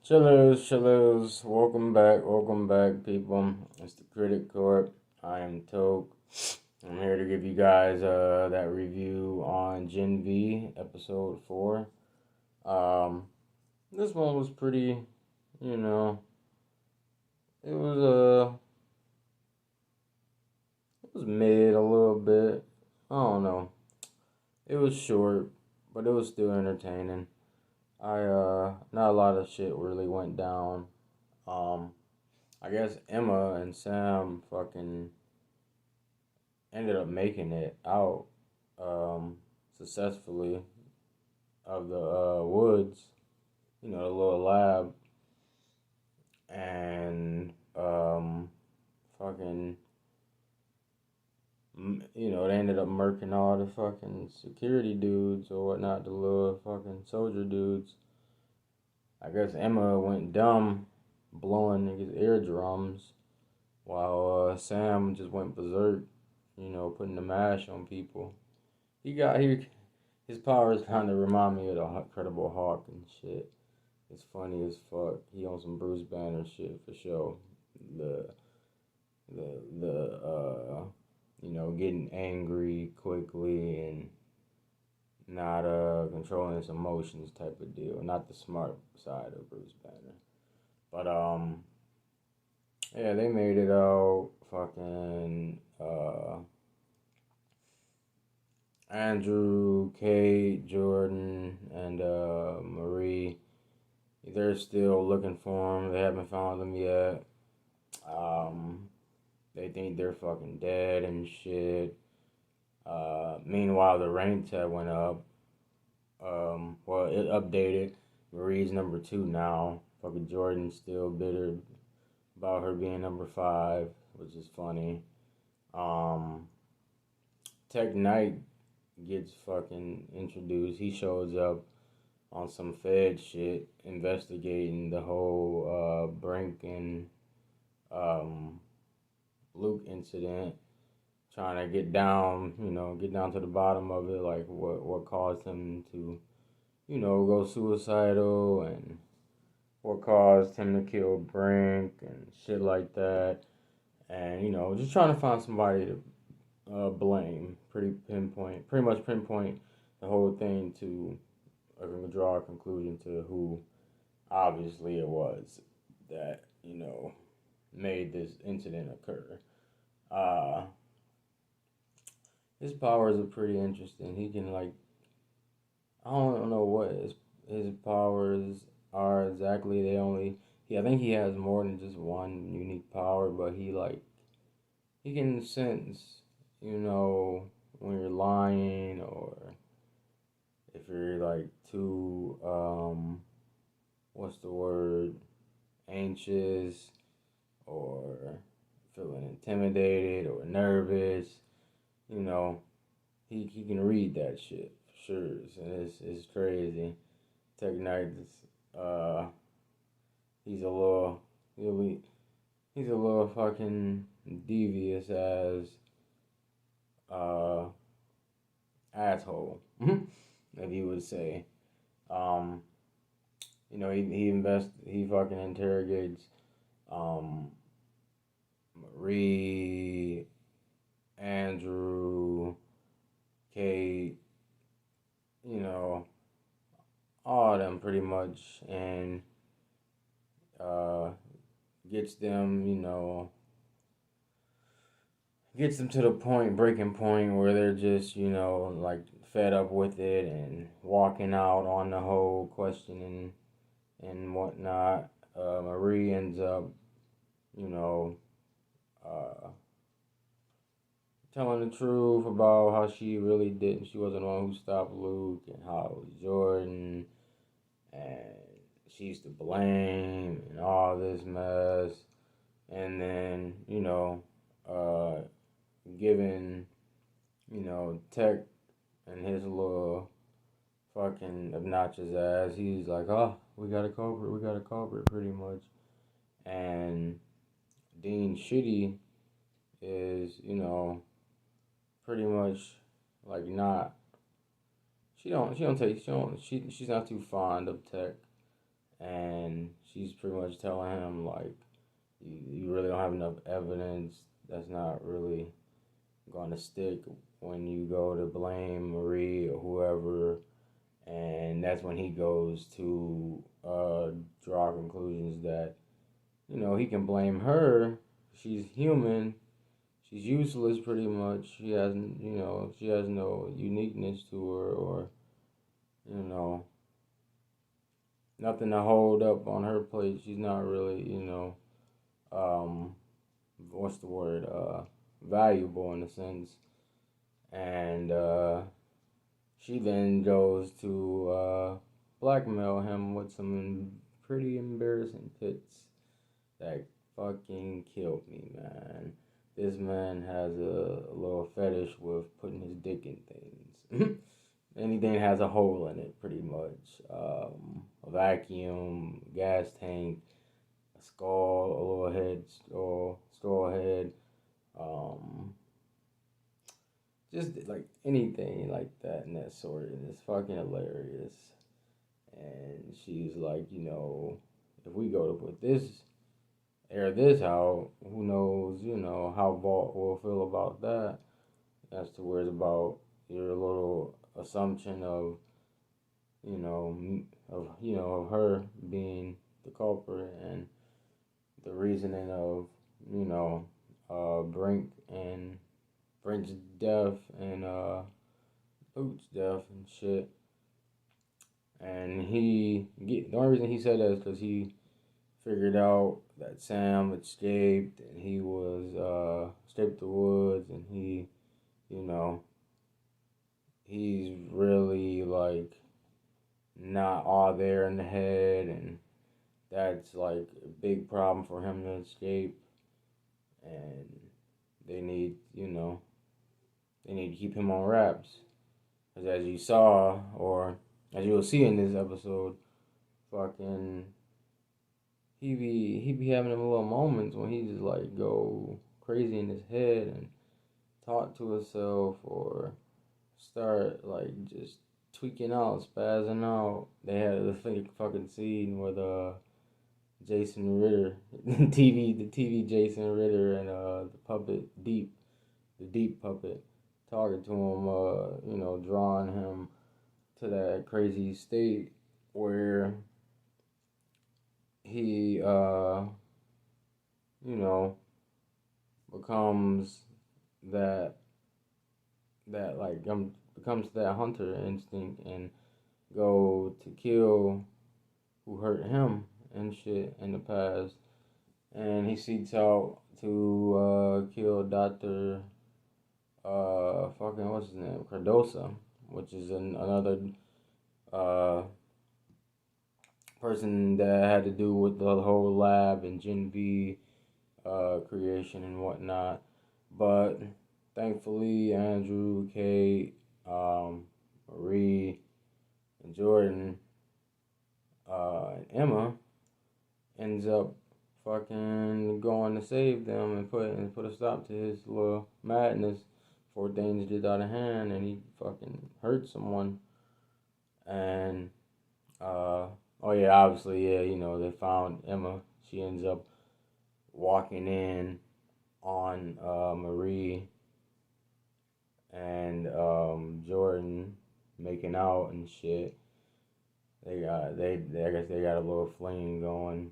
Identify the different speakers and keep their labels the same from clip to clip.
Speaker 1: Chillers, welcome back, people. It's the Critic Court. I am Toke. I'm here to give you guys that review on Gen V episode 4. Um, this one was pretty, you know, it was it was mid a little bit. I don't know. It was short, but it was still entertaining. Not a lot of shit really went down. Um, I guess Emma and Sam fucking ended up making it out um, successfully of the woods, the little lab, and fucking, they ended up murking all the fucking security dudes or whatnot, the little fucking soldier dudes. I guess Emma went dumb, blowing niggas' eardrums, while Sam just went berserk, putting the mash on people. His powers kind of remind me of the Incredible Hulk and shit. It's funny as fuck. He on some Bruce Banner shit for sure. The getting angry quickly and not controlling his emotions type of deal. Not the smart side of Bruce Banner. But yeah, they made it out. Fucking Andrew, Kate, Jordan, and Marie. They're still looking for him. They haven't found him yet. They think they're fucking dead and shit. Meanwhile, the rank tab went up. It updated. Marie's number 2 now. Fucking Jordan's still bitter about her being number 5, which is funny. Tech Knight gets fucking introduced. He shows up on some Fed shit, investigating the whole Brink and Luke incident, trying to get down to the bottom of it, like what caused him to, go suicidal and what caused him to kill Brink and shit like that. And, just trying to find somebody to blame. Pretty much pinpoint the whole thing to draw a conclusion to who obviously it was that, made this incident occur. His powers are pretty interesting. He can I don't know what his powers are exactly. I think he has more than just one unique power, but he can sense, when you're lying or if you're too what's the word, anxious or feeling intimidated or nervous, you know, he can read that shit for sure. And it's crazy. Tech Knight is he's a little he's a little fucking devious as uh asshole, if you would say. Um, he fucking interrogates Marie, Andrew, Kate, all of them pretty much, and uh, gets them, gets them to the breaking point where they're just, fed up with it and walking out on the whole questioning and whatnot. Marie ends up, you know, uh, telling the truth about how she really didn't. She wasn't the one who stopped Luke and how it was Jordan and she's to blame and all this mess. And then, giving, Tech and his little fucking obnoxious ass, he's like, oh, we got a culprit, pretty much. And Dean Shitty is, pretty much not. She's not too fond of Tech, and she's pretty much telling him like, you really don't have enough evidence. That's not really going to stick when you go to blame Marie or whoever. And that's when he goes to draw conclusions that, he can blame her. She's human. She's useless pretty much. She has no uniqueness to her, or, you know, nothing to hold up on her plate. She's not really, um, what's the word? Valuable in a sense. And she then goes to blackmail him with some pretty embarrassing pits that fucking killed me, man. This man has a little fetish with putting his dick in things. Anything that has a hole in it, pretty much. A vacuum, gas tank, a skull, a little head, straw head. Just like anything like that and that sort. And it's fucking hilarious. And she's like, if we go to put this, air this out, who knows, how Balt will feel about that. That's to where it's about your little assumption of, of her being the culprit, and the reasoning of, Brink and Brink's death and Boot's death and shit. And the only reason he said that is because he figured out that Sam escaped, and he was escaped the woods, and he, he's really like not all there in the head, and that's like a big problem for him to escape. And they need, they need to keep him on wraps. Because as you saw, or as you'll see in this episode, fucking, he be having them little moments when he just like go crazy in his head and talk to himself, or start like just tweaking out, spazzing out. They had the fucking scene with Jason Ritter, the TV Jason Ritter, and the puppet Deep, the Deep puppet, talking to him, drawing him to that crazy state where he, becomes becomes that hunter instinct and go to kill who hurt him and shit in the past. And he seeks out to kill Dr. Fucking, what's his name? Cardosa, which is another person that had to do with the whole lab and Gen V creation and whatnot. But thankfully, Andrew, Kate, Marie, and Jordan, and Emma ends up fucking going to save them and put a stop to his little madness before things get out of hand and he fucking hurts someone. And oh yeah, obviously, yeah, they found Emma. She ends up walking in on Marie and Jordan making out and shit. I guess they got a little fling going.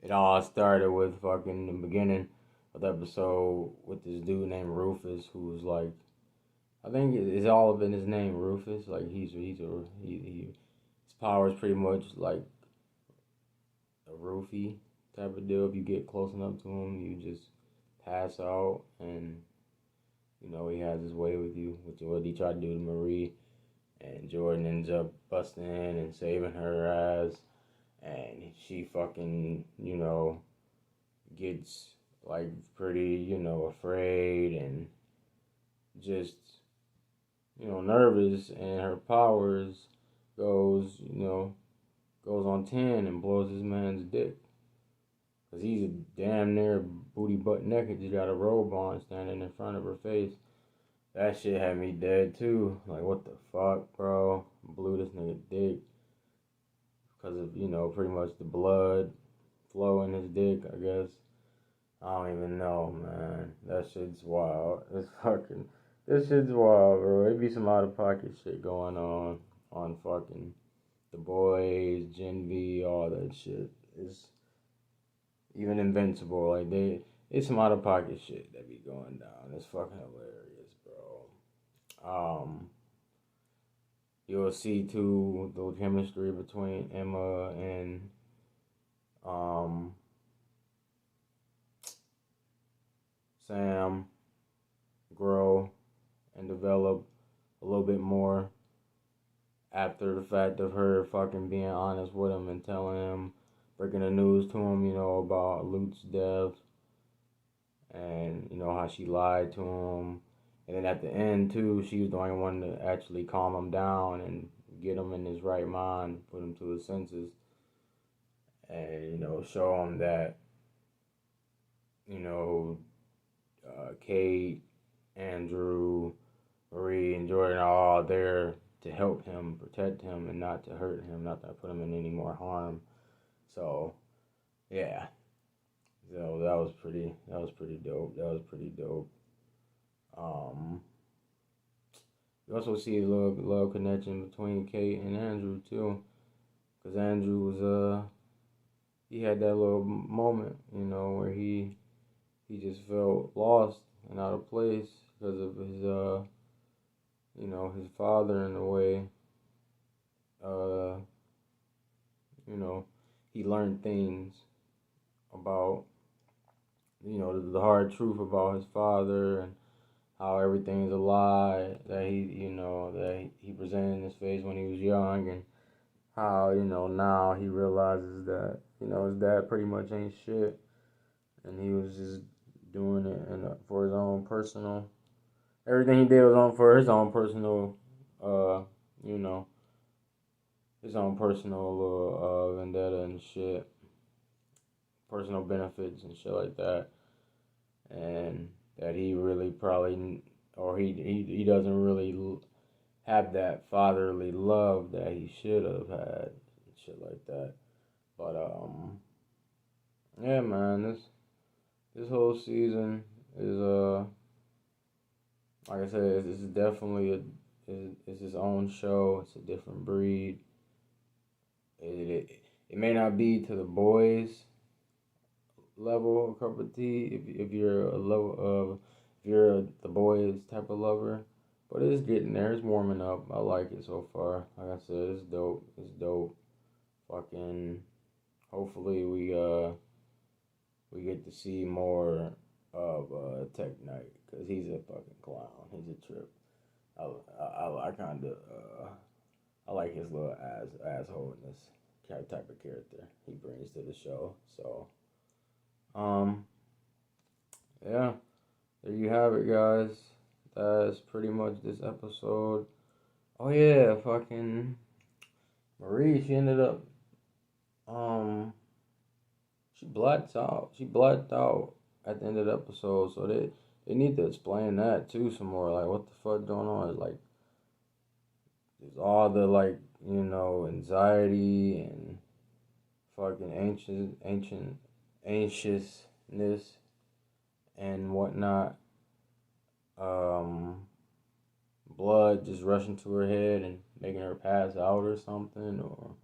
Speaker 1: It all started with fucking the beginning of the episode with this dude named Rufus, who was like, I think it's all of in his name, Rufus. Like his power is pretty much like a roofie type of deal. If you get close enough to him, you just pass out, and he has his way with you, which is what he tried to do to Marie. And Jordan ends up busting in and saving her ass, and she fucking gets like pretty afraid and just nervous, and her powers goes on 10 and blows this man's dick. Because he's a damn near booty butt naked. Just got a robe on standing in front of her face. That shit had me dead too. Like, what the fuck, bro? Blew this nigga dick because of, pretty much the blood flow in his dick, I guess. I don't even know, man. That shit's wild. This shit's wild, bro. It be some out of pocket shit going on fucking The Boys, Gen V, all that shit. It's even Invincible. Like, it's some out of pocket shit that be going down. It's fucking hilarious, bro. You'll see too the chemistry between Emma and um Sam grow and develop a little bit more after the fact of her fucking being honest with him and telling him, breaking the news to him, about Luke's death and, how she lied to him. And then at the end, too, she was the only one to actually calm him down and get him in his right mind, put him to his senses, and, show him that, Kate, Andrew, Marie, and Jordan are all there to help him, protect him, and not to hurt him, not to put him in any more harm. So, yeah. So that was pretty dope. Um, you also see a little connection between Kate and Andrew too, because Andrew was he had that little moment, where he just felt lost and out of place because of his his father in a way. Uh, he learned things about the hard truth about his father and how everything's a lie that he presented in his face when he was young, and how now he realizes that his dad pretty much ain't shit, and he was just doing it for his own personal. Everything he did was for his own personal, you know, his own personal little vendetta and shit, personal benefits and shit like that, and that he really probably, or he doesn't really have that fatherly love that he should have had, and shit like that. But yeah, man, this whole season is like I said, it's definitely it's his own show. It's a different breed. It may not be to The Boys level of cup of tea if you're a level of if you're The Boys type of lover, but it's getting there. It's warming up. I like it so far. Like I said, it's dope. It's dope. Fucking. Hopefully we get to see more of Tech Knight, because he's a fucking clown. He's a trip. I kind of I like his little assholeness type of character he brings to the show. So um yeah, there you have it, guys. That's pretty much this episode. Oh yeah, fucking Marie. She ended up she blacked out. She blacked out at the end of the episode. So they need to explain that too some more. Like, what the fuck going on? It's like there's all the anxiety and fucking anxiousness and whatnot. Blood just rushing to her head and making her pass out or something, or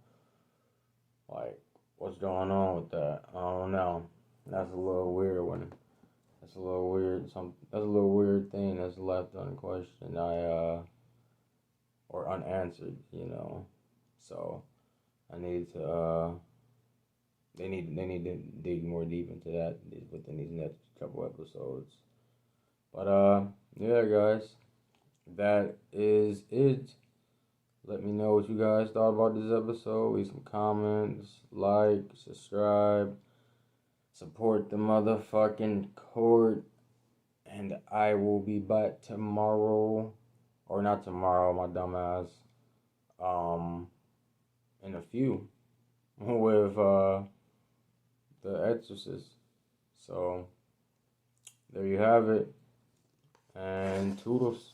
Speaker 1: like what's going on with that? I don't know. That's a little weird one. That's a little weird. That's a little weird thing that's left unquestioned. Or unanswered. So I need to. They need to dig more deep into that within these next couple episodes. But yeah, guys, that is it. Let me know what you guys thought about this episode. Leave some comments, like, subscribe, support the motherfucking court, and I will be back tomorrow, or not tomorrow, my dumbass, in a few, with The Exorcist. So there you have it, and toodles.